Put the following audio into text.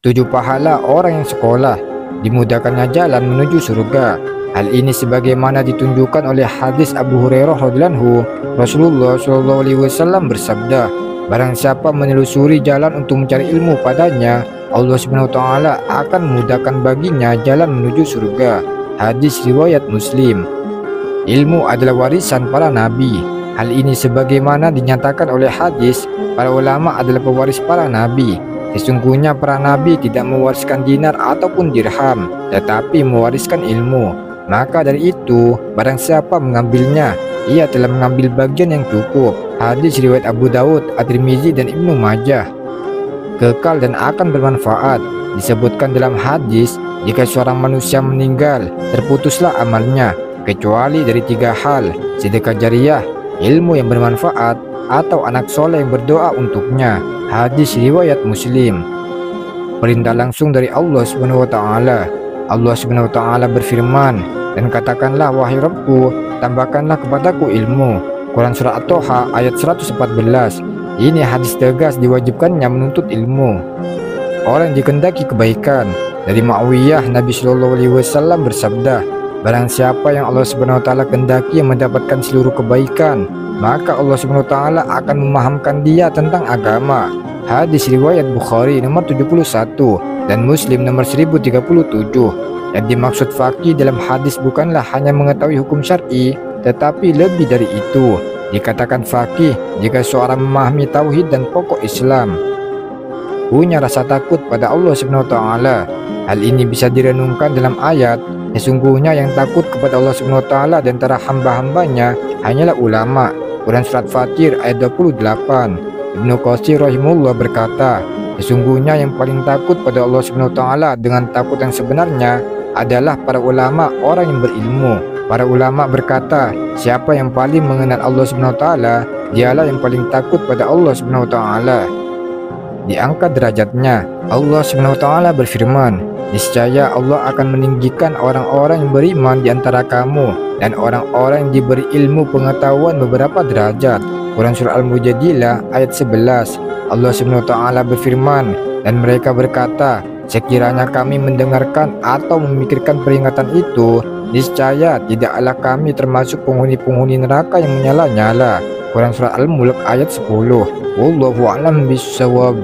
7 pahala orang yang sekolah, dimudahkannya jalan menuju surga. Hal ini sebagaimana ditunjukkan oleh hadis Abu Hurairah radhiyallahu anhu, Rasulullah shallallahu alaihi wasallam bersabda, barang siapa menelusuri jalan untuk mencari ilmu padanya, Allah Subhanahu wa taala akan memudahkan baginya jalan menuju surga. Hadis riwayat Muslim. Ilmu adalah warisan para nabi. Hal ini sebagaimana dinyatakan oleh hadis, para ulama adalah pewaris para nabi. Sesungguhnya para nabi tidak mewariskan dinar ataupun dirham, tetapi mewariskan ilmu. Maka dari itu, barang siapa mengambilnya, ia telah mengambil bagian yang cukup. Hadis riwayat Abu Daud, At-Tirmizi dan Ibnu Majah. Kekal dan akan bermanfaat. Disebutkan dalam hadis, jika seorang manusia meninggal, terputuslah amalnya, kecuali dari 3 hal: sedekah jariah, ilmu yang bermanfaat, atau anak soleh yang berdoa untuknya. Hadis riwayat Muslim. Perintah langsung dari Allah Subhanahu wa taala. Allah Subhanahu wa taala berfirman, dan katakanlah wahai Rabbku, tambahkanlah kepadaku ilmu. Quran surah At-Toha ayat 114. Ini hadis tegas diwajibkannya menuntut ilmu. Orang yang dikehendaki kebaikan. Dari Muawiyah, Nabi Shallallahu alaihi wasallam bersabda, barang siapa yang Allah Subhanahu wa taala kehendaki mendapatkan seluruh kebaikan, maka Allah Subhanahu wa taala akan memahamkan dia tentang agama. Hadis riwayat Bukhari nomor 71 dan Muslim nomor 1037. Yang dimaksud faqih dalam hadis bukanlah hanya mengetahui hukum syar'i, tetapi lebih dari itu. Dikatakan faqih jika seorang memahami tauhid dan pokok Islam, punya rasa takut pada Allah Subhanahu wa taala. Hal ini bisa direnungkan dalam ayat, sesungguhnya yang takut kepada Allah Subhanahu wa taala di antara hamba-hambanya hanyalah ulama. Quran surat Fatir ayat 28. Ibnu Katsir rahimahullah berkata, sesungguhnya yang paling takut pada Allah Subhanahu wa taala dengan takut yang sebenarnya adalah para ulama, orang yang berilmu. Para ulama berkata, siapa yang paling mengenal Allah Subhanahu wa taala, dialah yang paling takut pada Allah Subhanahu wa taala. Diangkat derajatnya, Allah Subhanahu wa taala berfirman, niscaya Allah akan meninggikan orang-orang yang beriman di antara kamu dan orang-orang yang diberi ilmu pengetahuan beberapa derajat. Quran surah Al-Mujadilah ayat 11. Allah Subhanahu wa taala berfirman, dan mereka berkata, sekiranya kami mendengarkan atau memikirkan peringatan itu, niscaya tidaklah kami termasuk penghuni-penghuni neraka yang menyala-nyala. Quran surah Al-Mulk ayat 10. Wallahu a'lam bishawab.